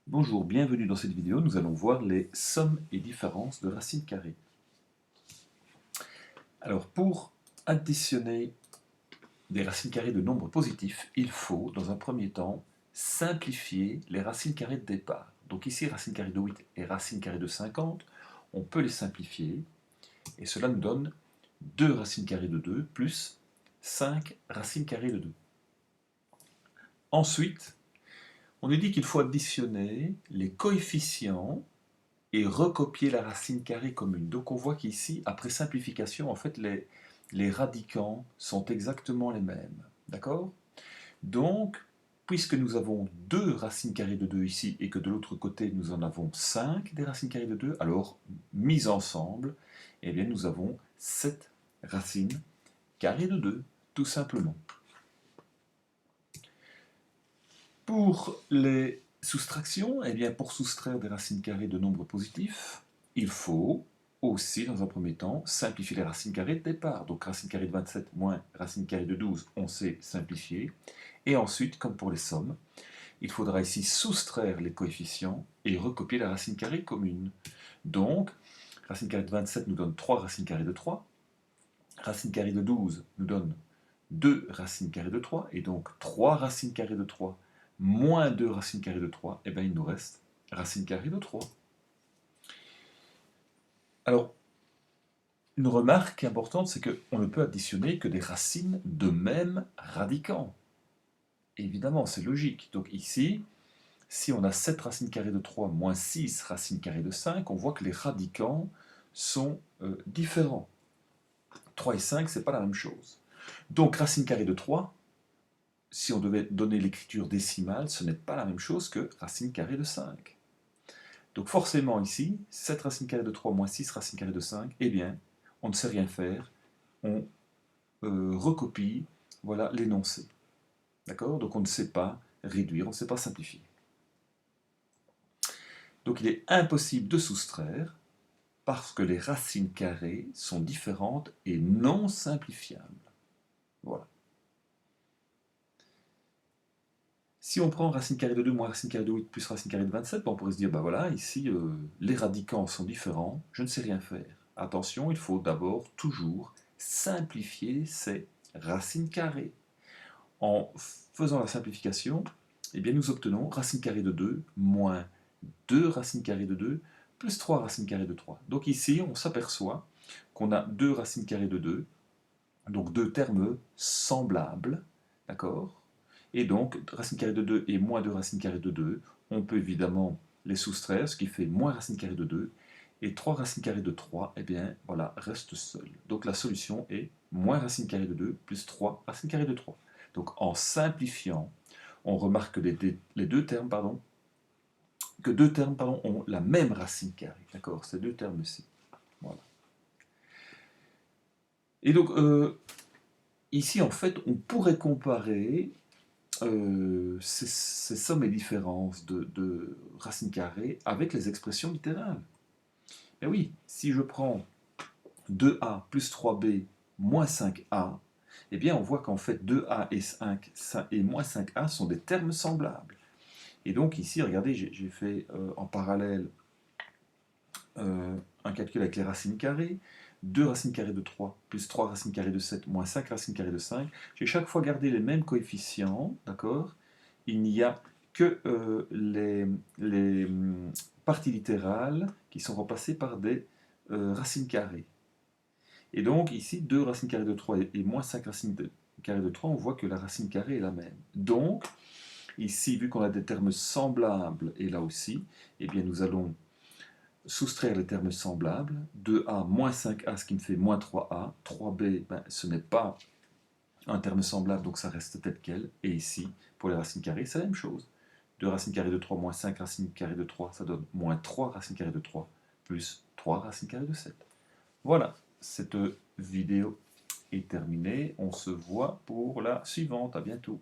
Bonjour, bienvenue dans cette vidéo. Nous allons voir les sommes et différences de racines carrées. Alors, pour additionner des racines carrées de nombres positifs, il faut, dans un premier temps, simplifier les racines carrées de départ. Donc ici, racine carrée de 8 et racine carrée de 50, on peut les simplifier, et cela nous donne 2 racines carrées de 2 plus 5 racines carrées de 2. Ensuite, on nous dit qu'il faut additionner les coefficients et recopier la racine carrée commune. Donc on voit qu'ici, après simplification, en fait, les radicants sont exactement les mêmes. D'accord? Donc, puisque nous avons 2 racines carrées de 2 ici, et que de l'autre côté, nous en avons 5 des racines carrées de 2, alors, mis ensemble, eh bien, nous avons 7 racines carrées de 2, tout simplement. Pour les soustractions, eh bien, pour soustraire des racines carrées de nombres positifs, il faut aussi, dans un premier temps, simplifier les racines carrées de départ. Donc racine carrée de 27 moins racine carrée de 12, on sait simplifier. Et ensuite, comme pour les sommes, il faudra ici soustraire les coefficients et recopier la racine carrée commune. Donc, racine carrée de 27 nous donne 3 racines carrées de 3. Racine carrée de 12 nous donne 2 racines carrées de 3, et donc 3 racines carrées de 3 moins 2 racines carrées de 3, et bien il nous reste racine carrée de 3. Alors, une remarque importante, c'est qu'on ne peut additionner que des racines de même radicant. Évidemment, c'est logique. Donc ici, si on a 7 racines carrées de 3 moins 6 racines carrées de 5, on voit que les radicants sont différents. 3 et 5, c'est pas la même chose. Donc racine carrée de 3, si on devait donner l'écriture décimale, ce n'est pas la même chose que racine carrée de 5. Donc forcément ici, 7 racines carrées de 3 moins 6 racines carrées de 5, eh bien, on ne sait rien faire, on recopie, voilà, l'énoncé. D'accord? Donc on ne sait pas réduire, on ne sait pas simplifier. Donc il est impossible de soustraire parce que les racines carrées sont différentes et non simplifiables. Voilà. Si on prend racine carrée de 2 moins racine carrée de 8 plus racine carrée de 27, on pourrait se dire, ben voilà, ici, les radicants sont différents, je ne sais rien faire. Attention, il faut d'abord toujours simplifier ces racines carrées. En faisant la simplification, eh bien, nous obtenons racine carrée de 2 moins 2 racines carrées de 2 plus 3 racines carrées de 3. Donc ici, on s'aperçoit qu'on a 2 racines carrées de 2, donc deux termes semblables, d'accord? Et donc, racine carrée de 2 et moins 2 racines carrées de 2, on peut évidemment les soustraire, ce qui fait moins racine carrée de 2, et 3 racines carrées de 3, eh bien, voilà, reste seul. Donc la solution est moins racine carrée de 2 plus 3 racines carrées de 3. Donc en simplifiant, on remarque que les deux termes, ont la même racine carrée, d'accord? Ces deux termes-ci. Voilà. Et donc, ici, en fait, on pourrait comparer ces sommes et différences de racines carrées avec les expressions littérales. Et oui, si je prends 2a plus 3b moins 5a, eh bien on voit qu'en fait 2a et 5 et moins 5a sont des termes semblables. Et donc ici, regardez, j'ai fait en parallèle un calcul avec les racines carrées. 2 racines carrées de 3 plus 3 racines carrées de 7 moins 5 racines carrées de 5. J'ai chaque fois gardé les mêmes coefficients, d'accord? Il n'y a que les parties littérales qui sont remplacées par des racines carrées. Et donc ici, 2 racines carrées de 3 et moins 5 racines carrées de 3, on voit que la racine carrée est la même. Donc, ici, vu qu'on a des termes semblables, et là aussi, eh bien nous allons soustraire les termes semblables. 2a moins 5a, ce qui me fait moins 3a. 3b, ben, ce n'est pas un terme semblable, donc ça reste tel quel. Et ici, pour les racines carrées, c'est la même chose. 2 racines carrées de 3 moins 5 racines carrées de 3, ça donne moins 3 racines carrées de 3, plus 3 racines carrées de 7. Voilà, cette vidéo est terminée. On se voit pour la suivante. À bientôt.